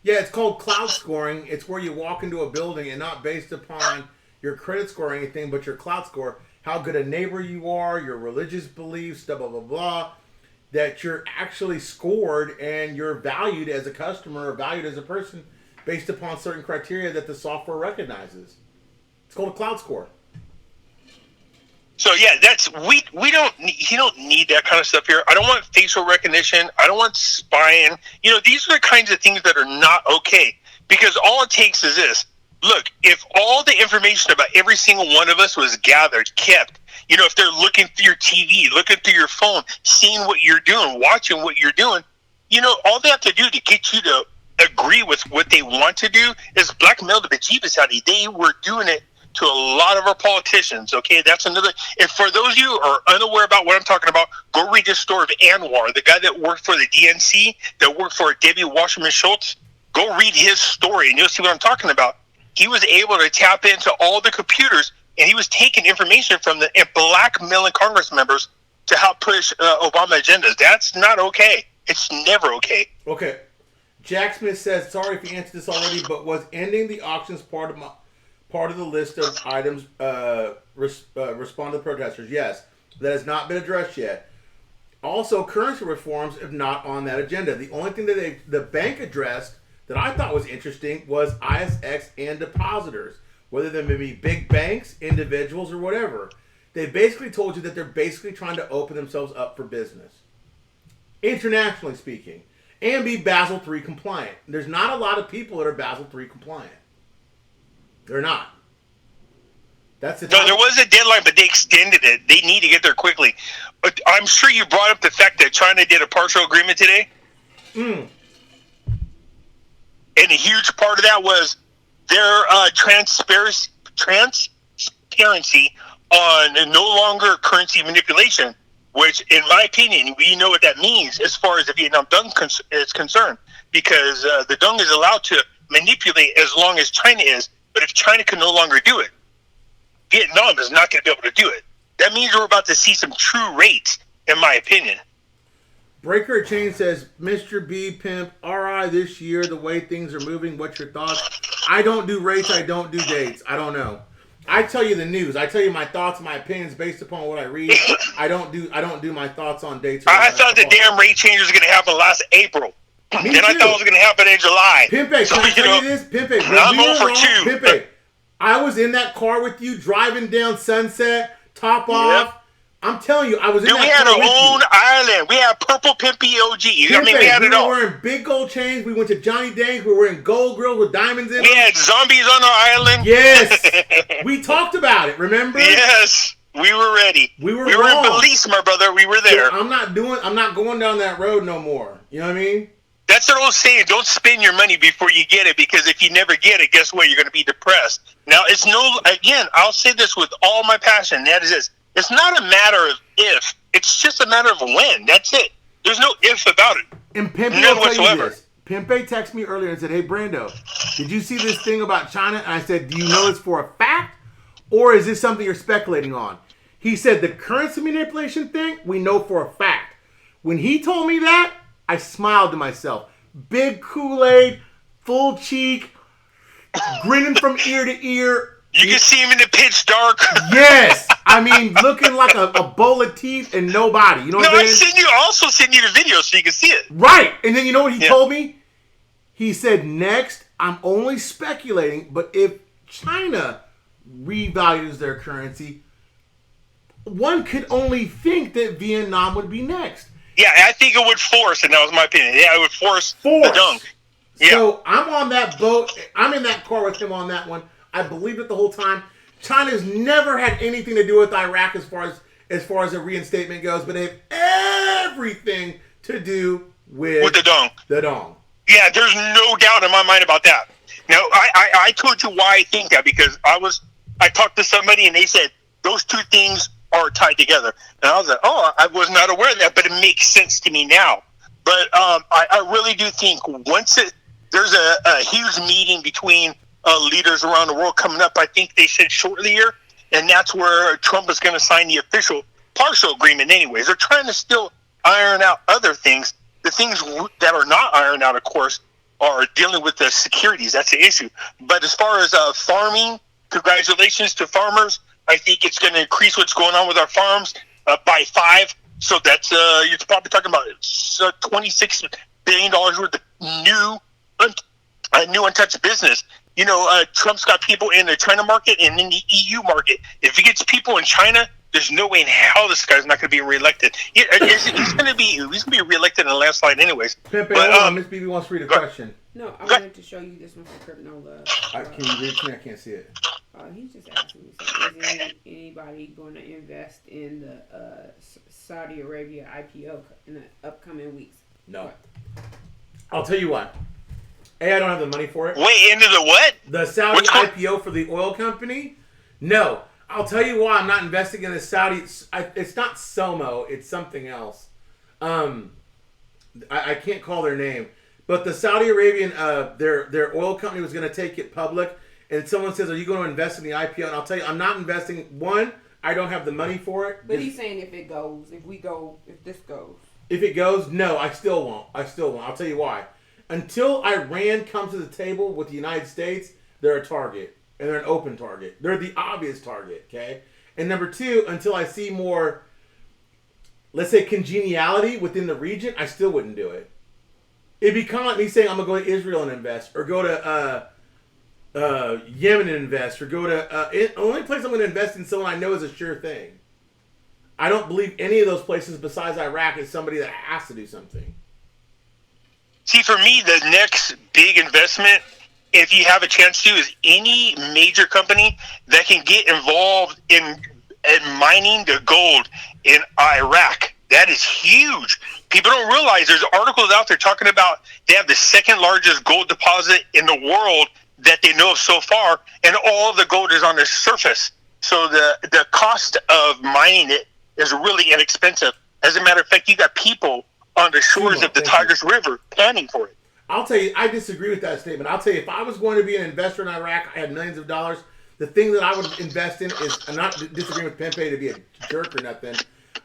Yeah, it's called cloud scoring. It's where you walk into a building and not based upon your credit score or anything, but your cloud score, how good a neighbor you are, your religious beliefs, blah, blah, blah, blah, that you're actually scored and you're valued as a customer or valued as a person based upon certain criteria that the software recognizes. It's called a cloud score. So yeah, you don't need that kind of stuff here. I don't want facial recognition. I don't want spying. These are the kinds of things that are not okay, because all it takes is this. Look, if all the information about every single one of us was gathered, kept, if they're looking through your TV, looking through your phone, seeing what you're doing, watching what you're doing, all they have to do to get you to agree with what they want to do is blackmail the bejeebus out of you. They were doing it to a lot of our politicians, okay? That's another. If for those of you who are unaware about what I'm talking about, go read the story of Anwar, the guy that worked for the DNC, that worked for Debbie Wasserman Schultz. Go read his story, and you'll see what I'm talking about. He was able to tap into all the computers, and he was taking information from them and blackmailing Congress members to help push Obama agendas. That's not okay. It's never okay. Okay. Jack Smith says, sorry if you answered this already, but was ending the auctions part of the list of items respond to the protesters? Yes. That has not been addressed yet. Also, currency reforms are not on that agenda. The only thing that the bank addressed that I thought was interesting was ISX and depositors, whether they may be big banks, individuals, or whatever. They basically told you that they're basically trying to open themselves up for business, internationally speaking, and be Basel III compliant. There's not a lot of people that are Basel III compliant. They're not. That's the No, time. there was a deadline, but they extended it. They need to get there quickly. But I'm sure you brought up the fact that China did a partial agreement today. Mm. And a huge part of that was their transparency on no longer currency manipulation, which, in my opinion, we know what that means as far as the Vietnam Dung is concerned, because the Dung is allowed to manipulate as long as China is, but if China can no longer do it, Vietnam is not going to be able to do it. That means we're about to see some true rates, in my opinion. Breaker Chain says, Mr. B Pimp, RI this year, the way things are moving, what's your thoughts? I don't do rates, I don't do dates. I don't know. I tell you the news. I tell you my thoughts, my opinions based upon what I read. I don't do my thoughts on dates. I thought the damn rate change was going to happen last April. Me Then I too. thought it was going to happen in July. Pimpe, So, can I you tell know, you this? Pimpe, I'm all for two. Pimpe, I was in that car with you, driving down Sunset, top off. I'm telling you, I was in Dude, that we had car our with own you. island. We had purple pimpy OG. I mean, we had it all. were wearing big gold chains. We went to Johnny Dang's. We were wearing gold grills with diamonds in We them. had zombies on our island. Yes. We talked about it, remember? Yes. We were ready. We were in wrong. Belize, my brother. We were there. I'm not going down that road no more. You know what I mean? That's an old saying. Don't spend your money before you get it, because if you never get it, guess what? You're going to be depressed. Now, again, I'll say this with all my passion. And that is this. It's not a matter of if. It's just a matter of when. That's it. There's no if about it. And Pimpe None will tell you whatsoever. this. Pimpe texted me earlier and said, hey, Brando, did you see this thing about China? And I said, do you know this for a fact? Or is this something you're speculating on? He said, the currency manipulation thing, we know for a fact. When he told me that, I smiled to myself. Big Kool-Aid, full cheek, grinning from ear to ear. You can see him in the pitch dark. Yes. I mean, looking like a bowl of teeth and nobody. You know what No, I'm saying? I also sent you the video so you can see it. Right. And then you know what he told me? He said, next, I'm only speculating, but if China revalues their currency, one could only think that Vietnam would be next. Yeah, I think it would force, and that was my opinion. Yeah, it would force. The dunk. Yeah. So I'm on that boat. I'm in that car with him on that one. I believed it the whole time. China's never had anything to do with Iraq as far as a reinstatement goes, but they have everything to do with the dong. The dong. Yeah, there's no doubt in my mind about that. Now, I told you why I think that, because I talked to somebody and they said those two things are tied together. And I was like, oh, I was not aware of that, but it makes sense to me now. But I really do think there's a huge meeting between leaders around the world coming up. I think they said shortly here, and that's where Trump is going to sign the official partial agreement anyways. They're trying to still iron out other things. The things that are not ironed out, of course, are dealing with the securities. That's the issue. But as far as farming, congratulations to farmers. I think it's going to increase what's going on with our farms by 5. So that's you're probably talking about $26 billion worth of new untouched business. You know, Trump's got people in the China market and in the EU market. If he gets people in China, there's no way in hell this guy's not going to be reelected. He's going to be reelected in a landslide anyways. Pepe, But, hold on. Miss BB wants to read a question. No, I wanted to show you this one for Crypto Love. Can you read it to me? I can't see it. He's just asking me, so is anybody going to invest in the Saudi Arabia IPO in the upcoming weeks? No. I'll tell you what. A, I don't have the money for it. Wait, into the what? The Saudi IPO for the oil company? No. I'll tell you why I'm not investing in the Saudi. It's not Somo. It's something else. I can't call their name. But the Saudi Arabian, their oil company was going to take it public. And someone says, are you going to invest in the IPO? And I'll tell you, I'm not investing. One, I don't have the money for it. But he's saying if this goes. If it goes, no, I still won't. I'll tell you why. Until Iran comes to the table with the United States, they're a target. And they're an open target. They're the obvious target, okay? And number 2, until I see more, let's say, congeniality within the region, I still wouldn't do it. It'd be kind of like me saying I'm going to go to Israel and invest, or go to Yemen and invest, or go to... the only place I'm going to invest in someone I know is a sure thing. I don't believe any of those places besides Iraq is somebody that has to do something. See, for me, the next big investment if you have a chance to, is any major company that can get involved in mining the gold in Iraq. That is huge. People don't realize there's articles out there talking about they have the second largest gold deposit in the world that they know of so far, and all the gold is on the surface. So the cost of mining it is really inexpensive. As a matter of fact, you got people on the shores of the Tigris River panning for it. I'll tell you, I disagree with that statement. I'll tell you, if I was going to be an investor in Iraq, I had millions of dollars, the thing that I would invest in is, I'm not disagreeing with Pempe to be a jerk or nothing.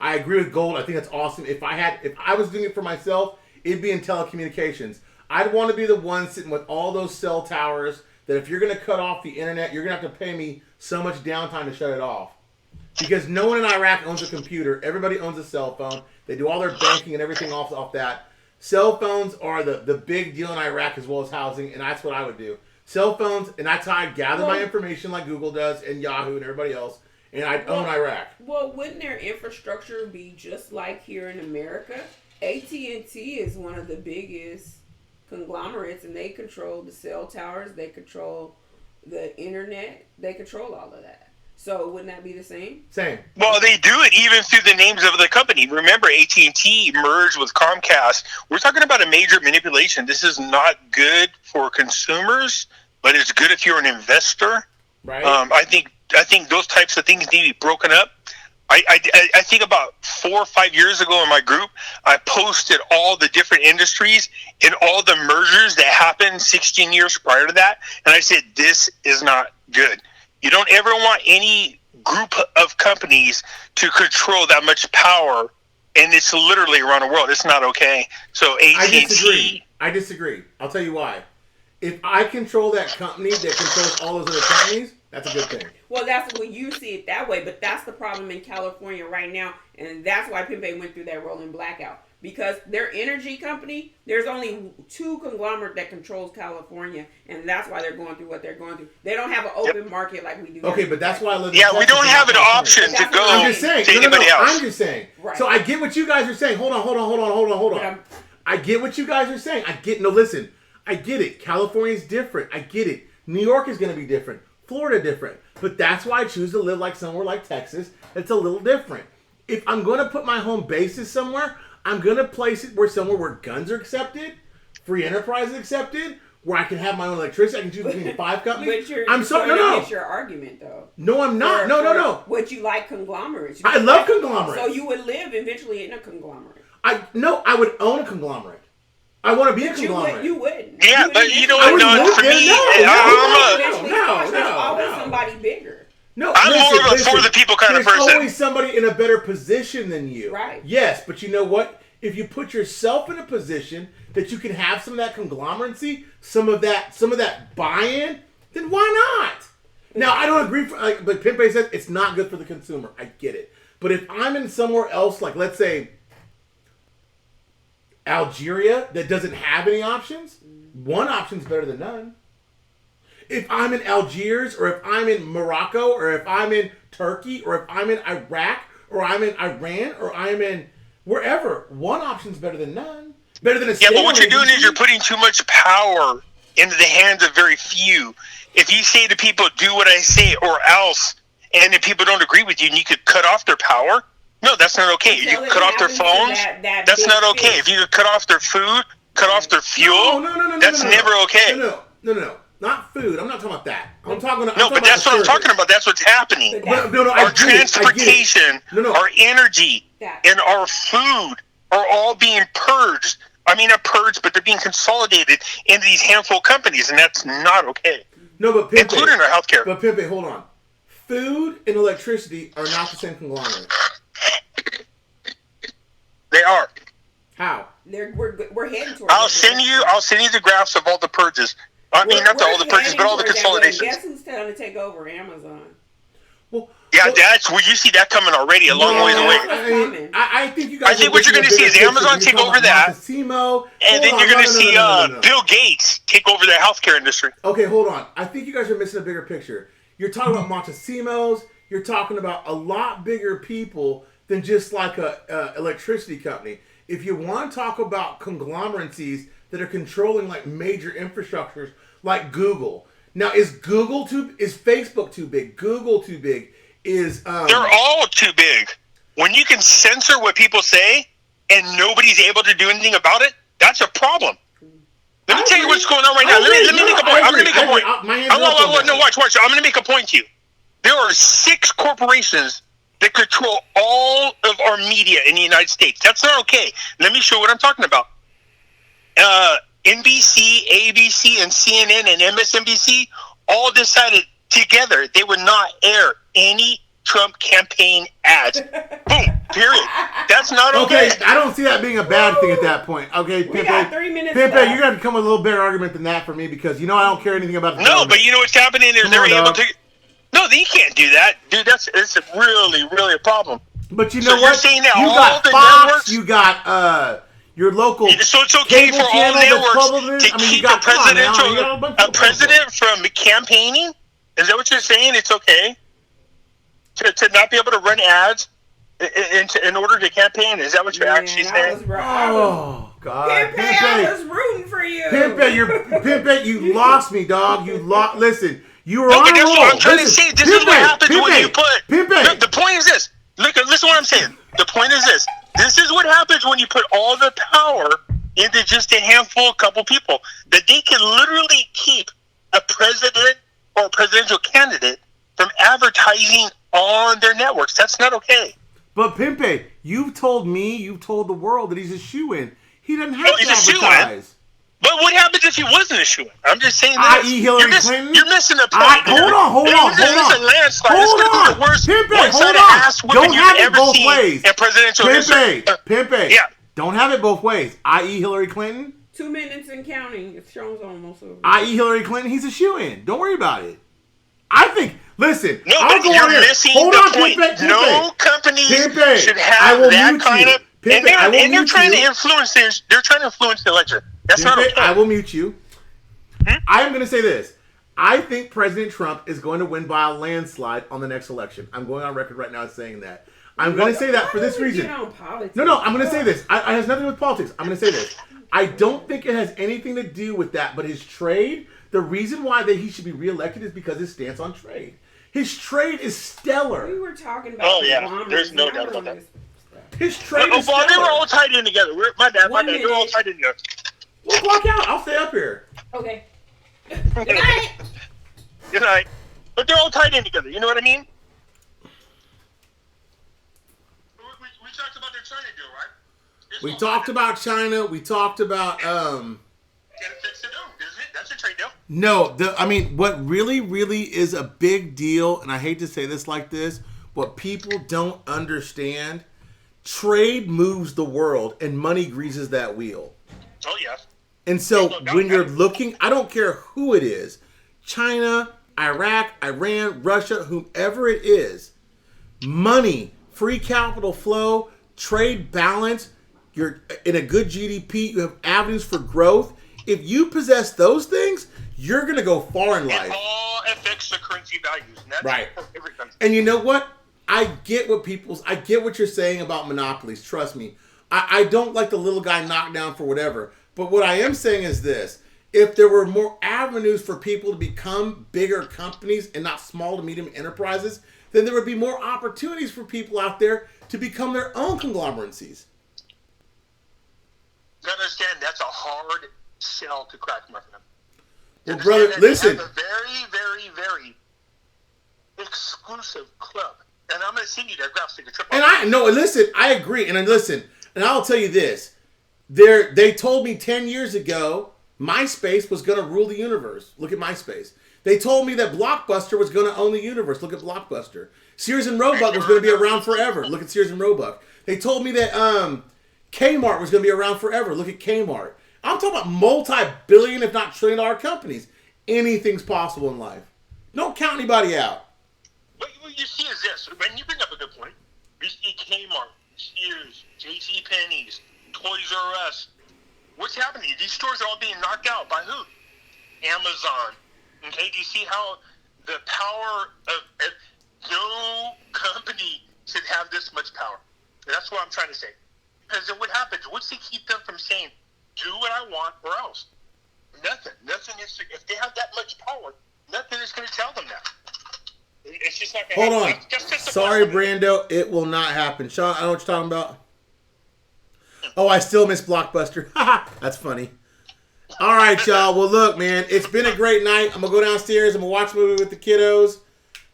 I agree with gold. I think that's awesome. If I was doing it for myself, it'd be in telecommunications. I'd want to be the one sitting with all those cell towers that if you're going to cut off the internet, you're going to have to pay me so much downtime to shut it off. Because no one in Iraq owns a computer. Everybody owns a cell phone. They do all their banking and everything off that. Cell phones are the big deal in Iraq as well as housing, and that's what I would do. Cell phones, and that's how I gather my information like Google does and Yahoo and everybody else, and I'd own Iraq. Well, wouldn't their infrastructure be just like here in America? AT&T is one of the biggest conglomerates, and they control the cell towers, they control the internet, they control all of that. So wouldn't that be the same? Same. Well, they do it even through the names of the company. Remember, AT&T merged with Comcast. We're talking about a major manipulation. This is not good for consumers, but it's good if you're an investor. Right. I think those types of things need to be broken up. I think about 4 or 5 years ago in my group, I posted all the different industries and all the mergers that happened 16 years prior to that, and I said, this is not good. You don't ever want any group of companies to control that much power, and it's literally around the world. It's not okay. So AT&T... I disagree. I'll tell you why. If I control that company that controls all those other companies, that's a good thing. Well, that's when you see it that way, but that's the problem in California right now, and that's why Pempe went through that rolling blackout. Because their energy company, there's only 2 conglomerates that controls California, and that's why they're going through what they're going through. They don't have an open market like we do. Okay, but that's why I live in Yeah, Texas. we don't have an option to go I'm just saying. to anybody else. I'm just saying. Right. So I get what you guys are saying. Hold on. I get what you guys are saying. Listen. I get it. California's different. I get it. New York is going to be different. Florida different. But that's why I choose to live like somewhere like Texas. It's a little different. If I'm going to put my home bases somewhere, I'm going to place it somewhere where guns are accepted, free enterprise is accepted, where I can have my own electricity. I can choose between 5 companies. I'm sorry. No. It's your argument, though. No, I'm not. No. Would you like conglomerates? I love conglomerates. So you would live eventually in a conglomerate. I would own a conglomerate. I want to be a conglomerate. You wouldn't. Yeah, but you know what? No, for me, there's always somebody bigger. No, I'm more of a for the people kind of person. There's always somebody in a better position than you. Right. Yes, but you know what? If you put yourself in a position that you can have some of that conglomeracy, some of that buy-in, then why not? Now, I don't agree, but Pimpe says it's not good for the consumer. I get it. But if I'm in somewhere else, like let's say Algeria, that doesn't have any options, one option's better than none. If I'm in Algiers, or if I'm in Morocco, or if I'm in Turkey, or if I'm in Iraq, or I'm in Iran, or I'm in wherever, one option's better than none. Better than a Yeah, but what you're doing is you're putting too much power into the hands of very few. If you say to people, do what I say or else, and if people don't agree with you and you could cut off their power, no, that's not okay. You cut off their phones, that's not okay. If you could cut off their food, cut off their fuel, that's never okay. No. Not food. I'm not talking about that. I'm talking about but that's what I'm talking about. That's what's happening. Our transportation, our energy, and our food are all being purged. I mean, not purged, but they're being consolidated into these handful of companies, and that's not okay. No, but Pimpe, including our healthcare. But Pimpe, hold on. Food and electricity are not the same conglomerate. They are. How? We're heading towards. I'll send you the graphs of all the purges. I mean, not all the purges, but all the consolidations. Guess who's trying to take over Amazon? That's where you see that coming already a long ways away. I think you guys. I think what you're going to see is Amazon take over that, and then you're going to see Bill Gates take over the healthcare industry. Okay, hold on. I think you guys are missing a bigger picture. You're talking about Montesimos. You're talking about a lot bigger people than just like a electricity company. If you want to talk about conglomeracies that are controlling like major infrastructures, like Google. Now, is Facebook too big? Google too big? They're all too big. When you can censor what people say and nobody's able to do anything about it, that's a problem. Let me tell you what's going on right now. Let me make a point. I'm going to make a point. No, watch. I'm going to make a point to you. There are 6 corporations that control all of our media in the United States. That's not okay. Let me show you what I'm talking about. NBC, ABC, and CNN and MSNBC all decided together they would not air any Trump campaign ads. Boom. Period. That's not okay. I don't see that being a bad thing at that point. Okay, we got 3 minutes Pepe, left. you're going to have to come with a little better argument than that for me because I don't care anything about the No, government. but you know what's happening is they're able to... No, they can't do that. Dude, it's really, really a problem. But you know what? You're saying that you all got the Fox, networks... you got your local So it's okay for all networks to keep a president from campaigning? Is that what you're saying? It's okay to not be able to run ads in order to campaign? Is that what you're actually saying? Oh, God. Pimpe, I was rooting for you. Pimpe, you lost me, dog. Listen, you were No, on but a that's roll. what I'm trying to say. This is what happens when you put... Pimpe. The point is this. Listen to what I'm saying. The point is this. This is what happens when you put all the power into just a handful, couple people. That they can literally keep a president or a presidential candidate from advertising on their networks. That's not okay. But Pimpe, you've told the world that he's a shoo-in. He doesn't have to shoo-in. advertise. But what happens if he wasn't a shoo-in? I'm just saying this. I.e. Hillary Clinton? You're missing the point. Hold on. This is a landslide. This is going to be the worst Pimpe, one-sided ass whipping you've ever seen ways. in presidential history. Pimpe. Yeah. Don't have it both ways. I.e. Hillary Clinton? 2 minutes and counting. It's show's almost over. I.e. Hillary Clinton, he's a shoo-in. Don't worry about it. I think, listen. No, but you're missing the point. No company should have that kind of... And they're trying to influence the election. That's not okay. I will mute you. I am going to say this. I think President Trump is going to win by a landslide on the next election. I'm going on record right now as saying that. I'm going to say that for this reason. No, I'm going to say this. It has nothing to do with politics. I'm going to say this. I don't think it has anything to do with that, but his trade, the reason why he should be reelected is because his stance on trade. His trade is stellar. We were talking about there's no doubt about that. His trade is stellar. They were all tied in together. My bad. They were all tied in together. We'll walk out. I'll stay up here. Okay. Good night. Good night. But they're all tied in together. You know what I mean? We talked about their China deal, right? We talked about China. We talked about That's a trade deal. No, what really, really is a big deal, and I hate to say this like this, what people don't understand, trade moves the world, and money greases that wheel. Oh, yeah. And so when you're looking, I don't care who it is, China, Iraq, Iran, Russia, whomever it is, money, free capital flow, trade balance, you're in a good GDP, you have avenues for growth. If you possess those things, you're going to go far in life. It all affects the currency values. And that's right. Every country. And you know what? I get what you're saying about monopolies. Trust me. I don't like the little guy knocked down for whatever. But what I am saying is this. If there were more avenues for people to become bigger companies and not small to medium enterprises, then there would be more opportunities for people out there to become their own conglomeracies. You understand that's a hard sell to crack, my friend. Well, brother, listen. They have a very, very, very exclusive club. And I'm going to send you their graphs so you can trip on. Listen, I agree. And listen, and I'll tell you this. They told me 10 years ago MySpace was going to rule the universe. Look at MySpace. They told me that Blockbuster was going to own the universe. Look at Blockbuster. Sears and Roebuck was going to be around forever. Look at Sears and Roebuck. They told me that Kmart was going to be around forever. Look at Kmart. I'm talking about multi-billion, if not trillion-dollar companies. Anything's possible in life. Don't count anybody out. What you see is this. When you bring up a good point, you see Kmart, Sears, JCPenney's, Toys R Us. What's happening? These stores are all being knocked out by who? Amazon. Okay, do you see how the power of no company should have this much power? That's what I'm trying to say. Because then what happens? What's to keep them from saying, do what I want or else? Nothing is. If they have that much power, nothing is going to tell them that. It's just not going to Hold on. happen. That's just the Sorry, problem. Brando. It will not happen. Sean, I know what you're talking about. Oh, I still miss Blockbuster. That's funny. All right, y'all. Well, look, man. It's been a great night. I'm going to go downstairs. I'm going to watch a movie with the kiddos.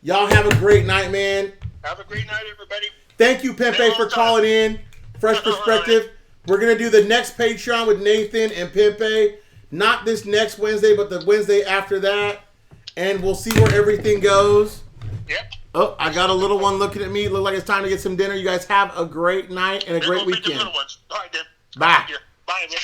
Y'all have a great night, man. Have a great night, everybody. Thank you, Pempe, for calling in. Fresh perspective. We're going to do the next Patreon with Nathan and Pempe. Not this next Wednesday, but the Wednesday after that. And we'll see where everything goes. Yep. Oh, I got a little one looking at me. Look like it's time to get some dinner. You guys have a great night and a great They're gonna be the weekend. little ones. All right, then. Bye. Bye, man.